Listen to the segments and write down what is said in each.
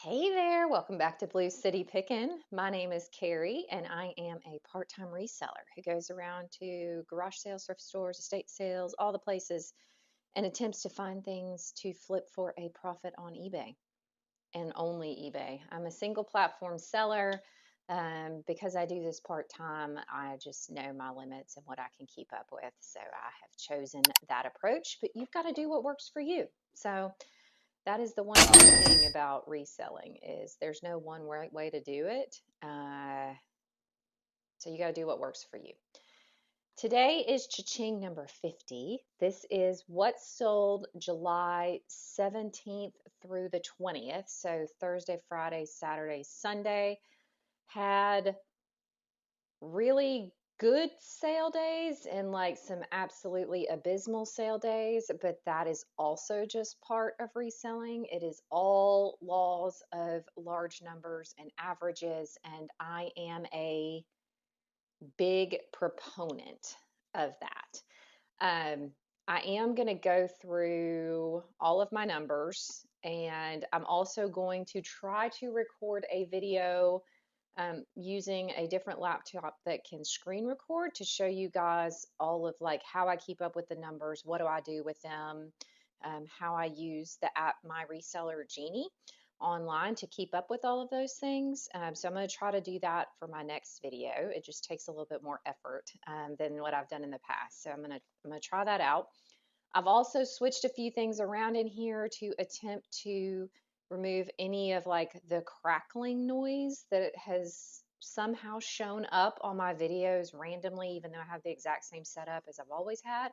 Hey there, welcome back to Blue City Pickin. My name is Carrie, and I am a part-time reseller who goes around to garage sales, thrift stores, estate sales, all the places, and attempts to find things to flip for a profit on eBay and only eBay. I'm a single platform seller. Because I do this part-time, I just know my limits and what I can keep up with. So I have chosen that approach, but you've got to do what works for you. So that is the one good thing about reselling is there's no one right way to do it. So you got to do what works for you. Today is Ching number 50. This is what sold July 17th through the 20th. So Thursday, Friday, Saturday, Sunday. Had really good sale days and like some absolutely abysmal sale days, but that is also just part of reselling. It is all laws of large numbers and averages, and I am a big proponent of that. I am going to go through all of my numbers, and I'm also going to try to record a video using a different laptop that can screen record to show you guys all of like how I keep up with the numbers, what do I do with them, how I use the app My Reseller Genie online to keep up with all of those things. So I'm going to try to do that for my next video. It just takes a little bit more effort than what I've done in the past. So I'm going to try that out. I've also switched a few things around in here to attempt to remove any of like the crackling noise that has somehow shown up on my videos randomly, even though I have the exact same setup as I've always had.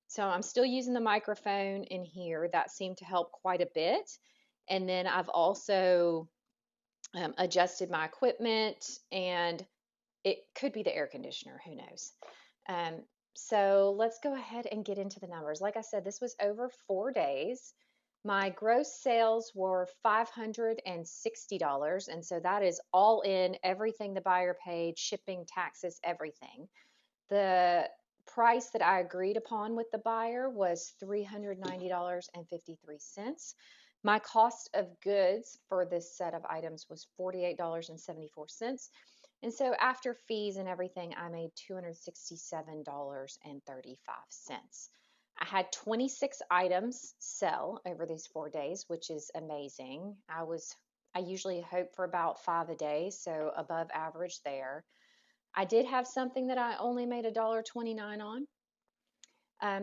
So I'm still using the microphone in here. That seemed to help quite a bit. And then I've also adjusted my equipment, and it could be the air conditioner, who knows. Um, so let's go ahead and get into the numbers. Like I said, this was over 4 days. My gross sales were $560, and so that is all in everything the buyer paid, shipping, taxes, everything. The price that I agreed upon with the buyer was $390.53. My cost of goods for this set of items was $48.74. And so after fees and everything, I made $267.35. I had 26 items sell over these 4 days, which is amazing. I usually hope for about 5 a day, so above average there. I did have something that I only made $1.29 on,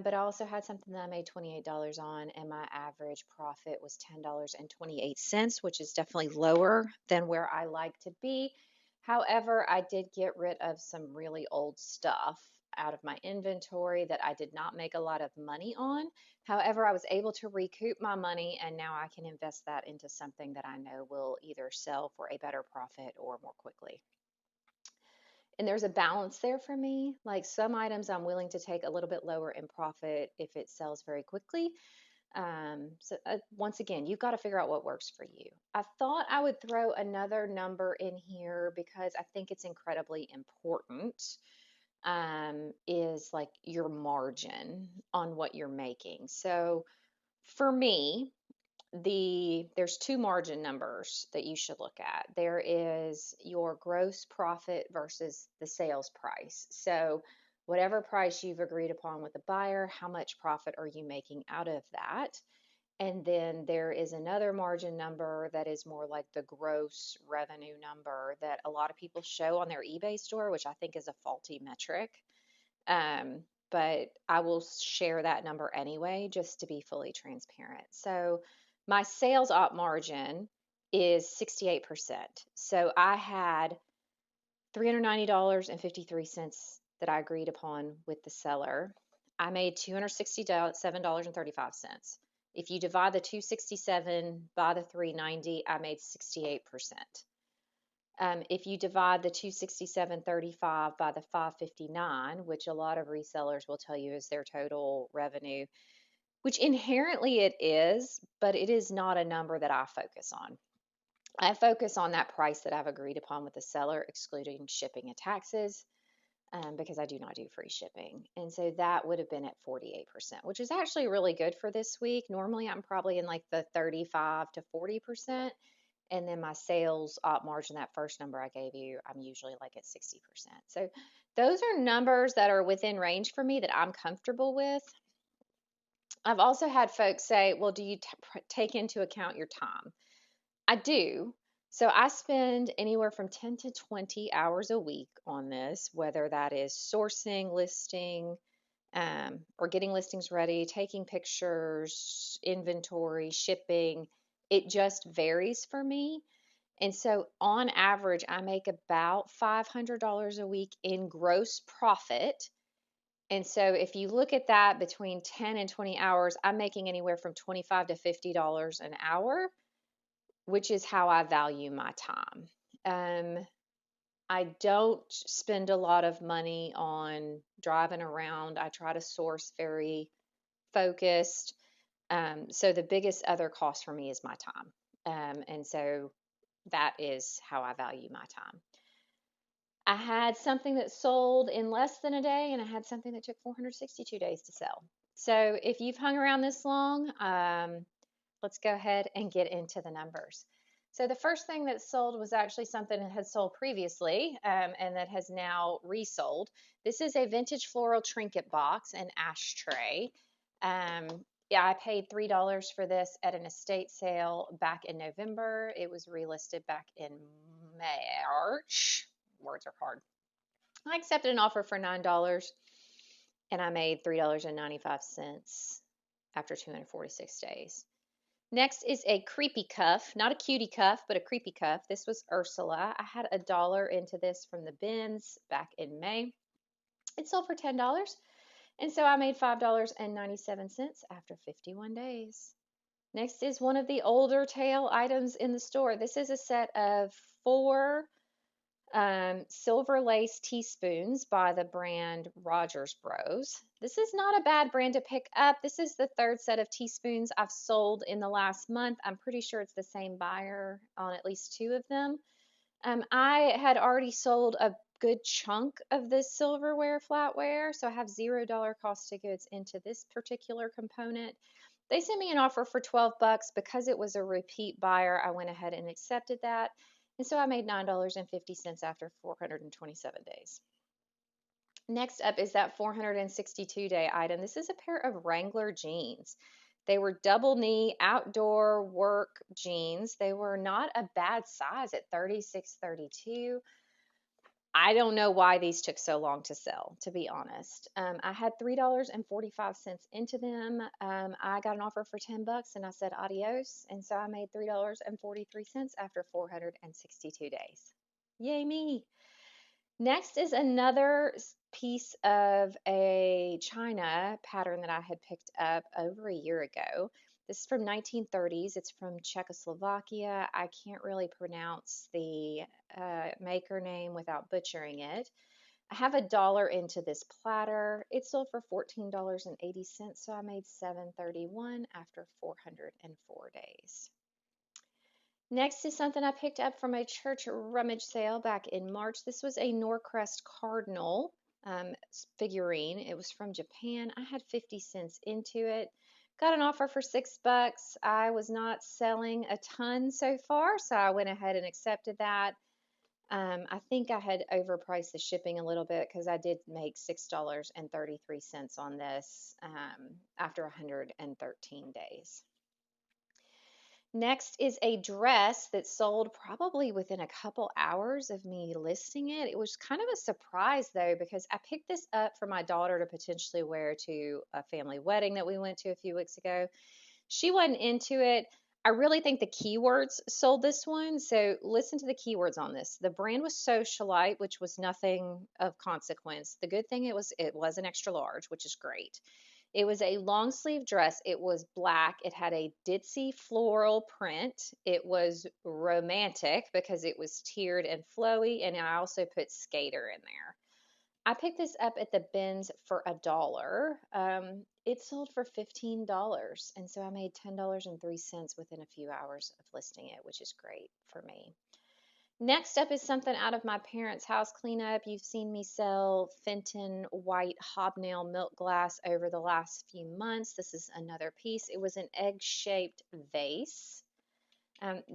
but I also had something that I made $28 on, and my average profit was $10.28, which is definitely lower than where I like to be. However, I did get rid of some really old stuff out of my inventory that I did not make a lot of money on. However, I was able to recoup my money, and now I can invest that into something that I know will either sell for a better profit or more quickly. And there's a balance there for me. Like some items I'm willing to take a little bit lower in profit if it sells very quickly. Once again, you've got to figure out what works for you. I thought I would throw another number in here because I think it's incredibly important. Is like your margin on what you're making. So for me, there's two margin numbers that you should look at. There is your gross profit versus the sales price. So whatever price you've agreed upon with the buyer, how much profit are you making out of that? And then there is another margin number that is more like the gross revenue number that a lot of people show on their eBay store, which I think is a faulty metric. But I will share that number anyway, just to be fully transparent. So my sales op margin is 68%. So I had $390.53 that I agreed upon with the seller. I made $267.35. If you divide the 267 by the 390, I made 68%. If you divide the 267.35 by the 559, which a lot of resellers will tell you is their total revenue, which inherently it is, but it is not a number that I focus on. I focus on that price that I've agreed upon with the seller, excluding shipping and taxes, because I do not do free shipping. And so that would have been at 48%, which is actually really good for this week. Normally I'm probably in like the 35 to 40%. And then my sales op margin, that first number I gave you, I'm usually like at 60%. So those are numbers that are within range for me that I'm comfortable with. I've also had folks say, well, do you take into account your time? I do. So I spend anywhere from 10 to 20 hours a week on this, whether that is sourcing, listing, or getting listings ready, taking pictures, inventory, shipping. It just varies for me. And so on average, I make about $500 a week in gross profit. And so if you look at that between 10 and 20 hours, I'm making anywhere from $25 to $50 an hour, which is how I value my time. I don't spend a lot of money on driving around. I try to source very focused. So the biggest other cost for me is my time. And so that is how I value my time. I had something that sold in less than a day, and I had something that took 462 days to sell. So if you've hung around this long, let's go ahead and get into the numbers. So the first thing that sold was actually something that had sold previously and that has now resold. This is a vintage floral trinket box and ashtray. Yeah, I paid $3 for this at an estate sale back in November. It was relisted back in March. Words are hard. I accepted an offer for $9 and I made $3.95 after 246 days. Next is a creepy cuff, not a cutie cuff, but a creepy cuff. This was Ursula. I had $1 into this from the bins back in May. It sold for $10, and so I made $5.97 after 51 days. Next is one of the older tail items in the store. This is a set of 4 silver lace teaspoons by the brand Rogers Bros. This is not a bad brand to pick up. This is the third set of teaspoons I've sold in the last month. I'm pretty sure it's the same buyer on at least 2 of them. I had already sold a good chunk of this silverware flatware, so I have $0 cost of goods into this particular component. They sent me an offer for $12 because it was a repeat buyer. I went ahead and accepted that. And so I made $9.50 after 427 days. Next up is that 462-day item. This is a pair of Wrangler jeans. They were double knee outdoor work jeans. They were not a bad size at 36, 32. I don't know why these took so long to sell, to be honest. I had $3.45 into them. I got an offer for $10 and I said adios. And so I made $3.43 after 462 days. Yay me. Next is another piece of a china pattern that I had picked up over a year ago. This is from 1930s. It's from Czechoslovakia. I can't really pronounce the maker name without butchering it. I have $1 into this platter. It sold for $14.80, so I made $7.31 after 404 days. Next is something I picked up from a church rummage sale back in March. This was a Norcrest Cardinal figurine. It was from Japan. I had 50 cents into it. Got an offer for $6. I was not selling a ton so far, so I went ahead and accepted that. I think I had overpriced the shipping a little bit because I did make $6.33 on this after 113 days. Next is a dress that sold probably within a couple hours of me listing it. It was kind of a surprise though, because I picked this up for my daughter to potentially wear to a family wedding that we went to a few weeks ago. She wasn't into it. I really think the keywords sold this one. So listen to the keywords on this. The brand was Socialite, which was nothing of consequence. The good thing it was an extra large, which is great. It was a long sleeve dress. It was black. It had a ditzy floral print. It was romantic because it was tiered and flowy. And I also put skater in there. I picked this up at the bins for $1. It sold for $15. And so I made $10.03 within a few hours of listing it, which is great for me. Next up is something out of my parents' house cleanup. You've seen me sell Fenton white hobnail milk glass over the last few months. This is another piece. It was an egg-shaped vase.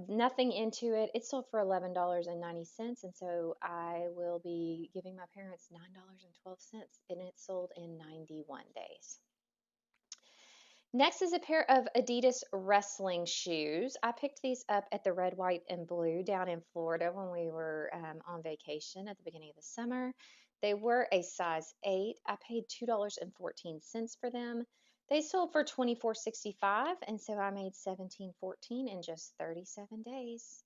Nothing into it. It sold for $11.90, and so I will be giving my parents $9.12, and it sold in 91 days. Next is a pair of Adidas wrestling shoes. I picked these up at the Red, White, and Blue down in Florida when we were on vacation at the beginning of the summer. They were a size 8. I paid $2.14 for them. They sold for $24.65, and so I made $17.14 in just 37 days.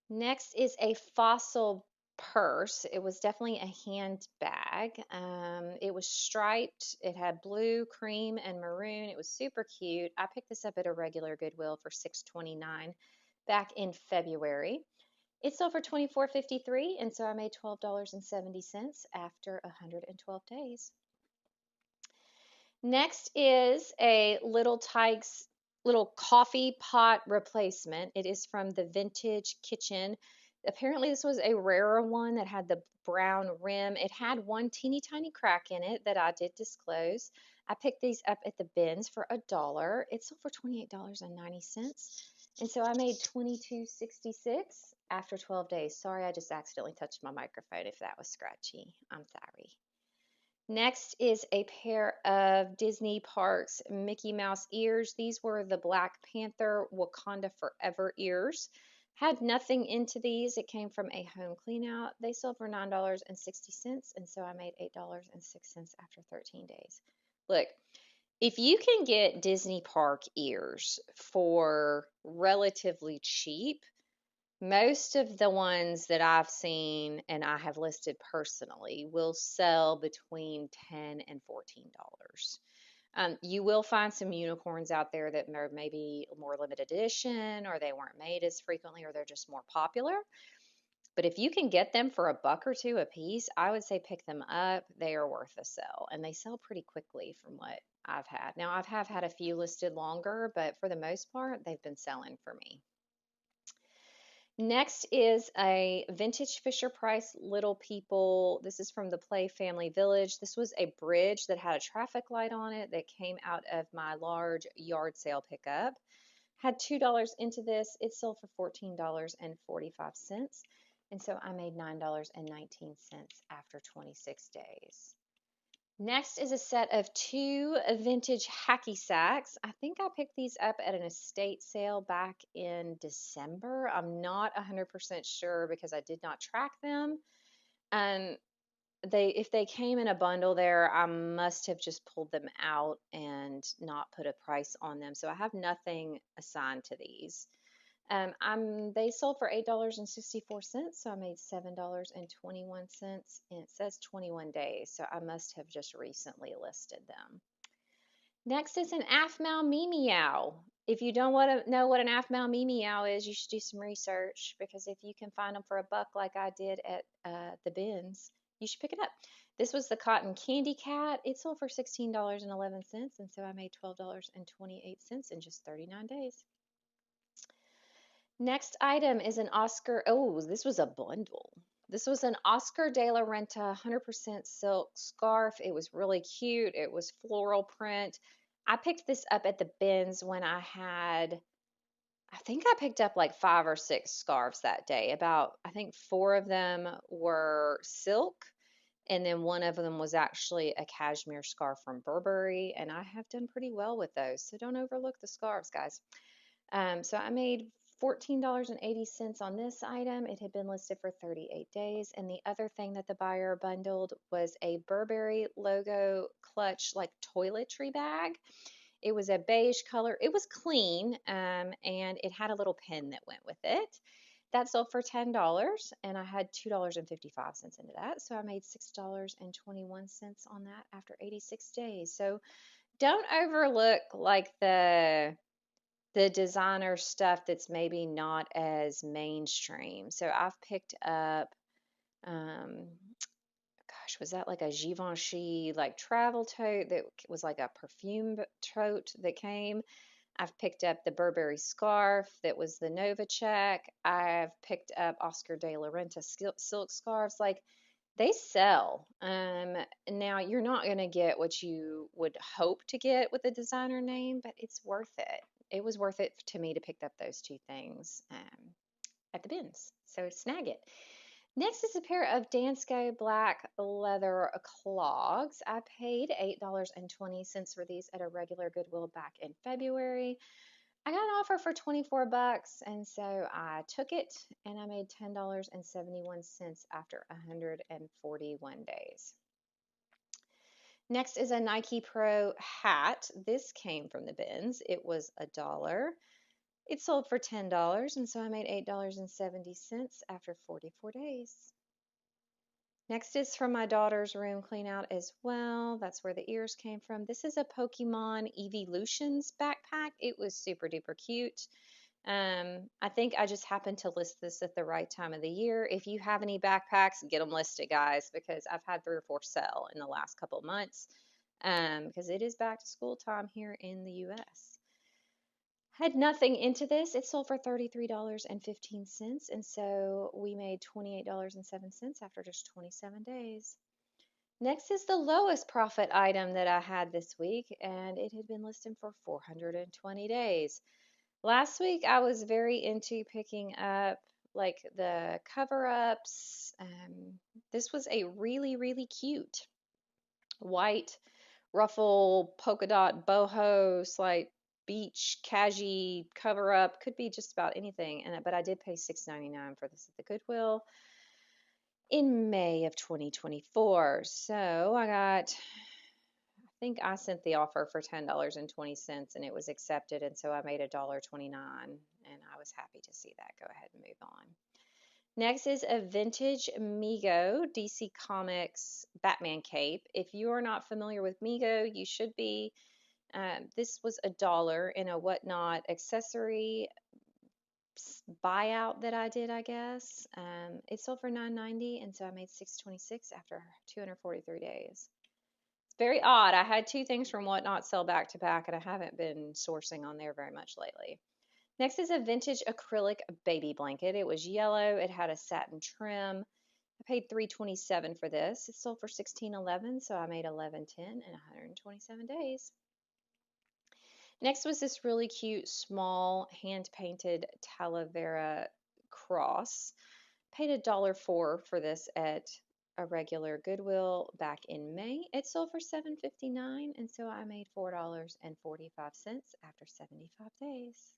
Next is a Fossil purse. It was definitely a handbag. It was striped. It had blue, cream, and maroon. It was super cute. I picked this up at a regular Goodwill for $6.29 back in February. It sold for $24.53, and so I made $12.70 after 112 days. Next is a Little Tikes little coffee pot replacement. It is from the Vintage Kitchen. Apparently, this was a rarer one that had the brown rim. It had one teeny tiny crack in it that I did disclose. I picked these up at the bins for $1. It sold for $28.90. And so I made $22.66 after 12 days. Sorry, I just accidentally touched my microphone if that was scratchy. I'm sorry. Next is a pair of Disney Parks Mickey Mouse ears. These were the Black Panther Wakanda Forever ears. Had nothing into these. It came from a home clean out. They sold for $9.60, and so I made $8.06 after 13 days. Look, if you can get Disney Park ears for relatively cheap, most of the ones that I've seen and I have listed personally will sell between $10 and $14. You will find some unicorns out there that are maybe more limited edition, or they weren't made as frequently, or they're just more popular. But if you can get them for $1 or $2 a piece, I would say pick them up. They are worth a sell, and they sell pretty quickly from what I've had. Now, I have had a few listed longer, but for the most part, they've been selling for me. Next is a vintage Fisher-Price Little People. This is from the Play Family Village. This was a bridge that had a traffic light on it that came out of my large yard sale pickup. Had $2 into this. It sold for $14.45. And so I made $9.19 after 26 days. Next is a set of 2 vintage hacky sacks. I think I picked these up at an estate sale back in December. I'm not 100% sure because I did not track them. And if they came in a bundle there, I must have just pulled them out and not put a price on them. So I have nothing assigned to these. They sold for $8.64, so I made $7.21, and it says 21 days, so I must have just recently listed them. Next is an Aphmau Meow. If you don't want to know what an Aphmau Meow is, you should do some research, because if you can find them for $1 like I did at the bins, you should pick it up. This was the Cotton Candy Cat. It sold for $16.11, and so I made $12.28 in just 39 days. Next item is an Oscar. Oh, this was a bundle. This was an Oscar de la Renta 100% silk scarf. It was really cute. It was floral print. I picked this up at the bins when I think I picked up like 5 or 6 scarves that day. I think 4 of them were silk, and then one of them was actually a cashmere scarf from Burberry, and I have done pretty well with those. So don't overlook the scarves, guys. So I made $14.80 on this item. It had been listed for 38 days. And the other thing that the buyer bundled was a Burberry logo clutch, like toiletry bag. It was a beige color. It was clean, and it had a little pin that went with it. That sold for $10, and I had $2.55 into that. So I made $6.21 on that after 86 days. So don't overlook like the designer stuff that's maybe not as mainstream. So I've picked up, was that like a Givenchy like travel tote that was like a perfume tote that came? I've picked up the Burberry scarf that was the Nova check. I've picked up Oscar de la Renta silk scarves. Like, they sell. Now you're not going to get what you would hope to get with a designer name, but it's worth it. it was worth it to me to pick up those two things at the bins. So snag it. Next is a pair of Dansko black leather clogs. I paid $8.20 for these at a regular Goodwill back in February. I got an offer for 24 bucks, and so I took it, and I made $10.71 after 141 days. Next is a Nike Pro hat. This came from the bins. It was $1. It sold for $10, and so I made $8.70 after 44 days. Next is from my daughter's room clean out as well. That's where the ears came from. This is a Pokemon Evolutions backpack. It was super duper cute. I think I just happened to list this at the right time of the year. If you have any backpacks, get them listed, guys, because I've had 3 or 4 sell in the last couple of months because it is back to school time here in the US. Had nothing into this. It sold for $33.15, and so we made $28.07 after just 27 days. Next is the lowest profit item that I had this week, and it had been listed for 420 days. Last week, I was very into picking up like the cover-ups. This was a really, really cute white ruffle polka dot boho like beach cashie cover-up. Could be just about anything, but I did pay $6.99 for this at the Goodwill in May of 2024. So I think I sent the offer for $10.20 and it was accepted, and so I made $1.29, and I was happy to see that. Go ahead and move on. Next is a vintage Mego DC Comics Batman cape. If you are not familiar with Mego, you should be. This was $1 in a whatnot accessory buyout that I did, I guess. It sold for $9.90, and so I made $6.26 after 243 days. Very odd. I had 2 things from Whatnot sell back to back, and I haven't been sourcing on there very much lately. Next is a vintage acrylic baby blanket. It was yellow. It had a satin trim. I paid $3.27 for this. It sold for $16.11, so I made $11.10 in 127 days. Next was this really cute small hand-painted Talavera cross. Paid $1.04 for this at a regular Goodwill back in May. It sold for $7.59, and so I made $4.45 after 75 days.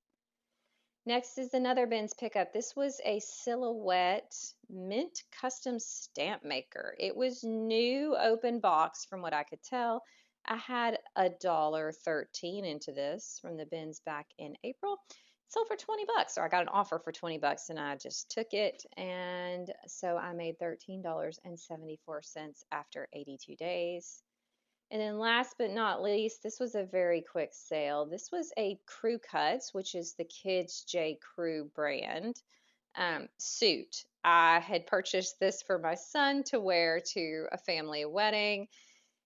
Next is another bins pickup. This was a Silhouette Mint Custom Stamp Maker. It was new, open box from what I could tell. I had $1.13 into this from the bins back in April. It sold for 20 bucks, or I got an offer for 20 bucks and I just took it, and so I made $13.74 after 82 days. And then last but not least, this was a very quick sale. This was a Crew Cuts, which is the Kids J. Crew brand suit. I had purchased this for my son to wear to a family wedding.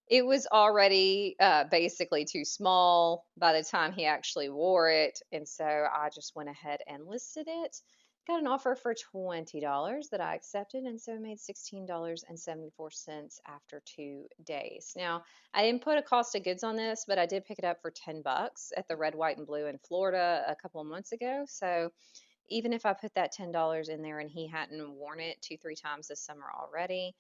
It was already basically too small by the time he actually wore it, and so I just went ahead and listed it. Got an offer for $20 that I accepted, and so I made $16.74 after 2 days. Now, I didn't put a cost of goods on this, but I did pick it up for 10 bucks at the Red, White, and Blue in Florida a couple of months ago. So even if I put that $10 in there and he hadn't worn it 2-3 times this summer already,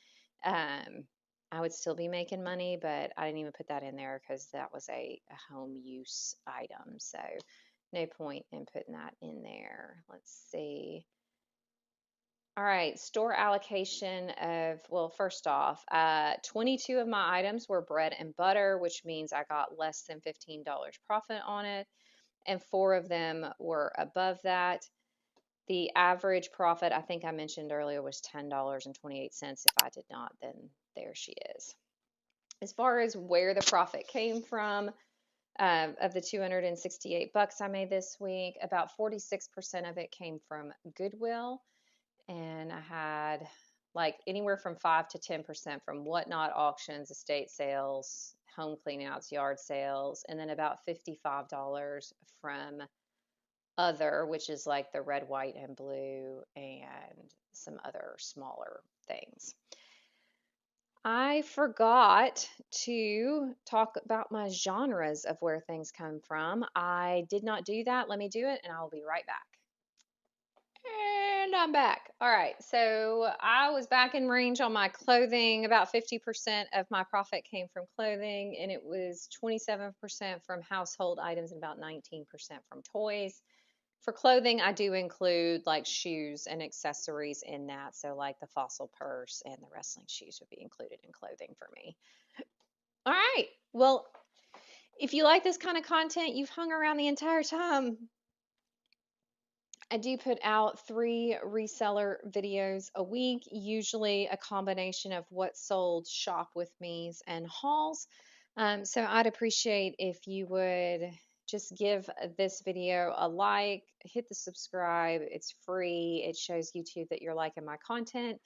I would still be making money, but I didn't even put that in there because that was a home use item. So no point in putting that in there. Let's see. All right, store allocation of, well, first off, 22 of my items were bread and butter, which means I got less than $15 profit on it, and 4 of them were above that. The average profit, I think I mentioned earlier, was $10.28. If I did not, then there she is. As far as where the profit came from, of the 268 bucks I made this week, about 46% of it came from Goodwill, and I had like anywhere from 5 to 10% from Whatnot auctions, estate sales, home cleanouts, yard sales, and then about $55 from other, which is like the Red, White, and Blue and some other smaller things. I forgot to talk about my genres of where things come from. I did not do that. Let me do it and I'll be right back. And I'm back. All right. So I was back in range on my clothing. About 50% of my profit came from clothing, and it was 27% from household items and about 19% from toys. For clothing, I do include like shoes and accessories in that. So, like the fossil purse and the wrestling shoes would be included in clothing for me. All right. Well, if you like this kind of content, you've hung around the entire time. I do put out 3 reseller videos a week, usually a combination of what's sold, shop with me's, and hauls. So I'd appreciate if you would just give this video a like, hit the subscribe. It's free. It shows YouTube that you're liking my content.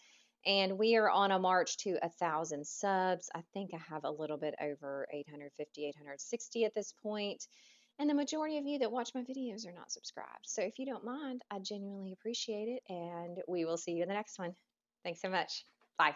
And we are on a march to 1,000 subs. I think I have a little bit over 850, 860 at this point. And the majority of you that watch my videos are not subscribed. So if you don't mind, I genuinely appreciate it. And we will see you in the next one. Thanks so much. Bye.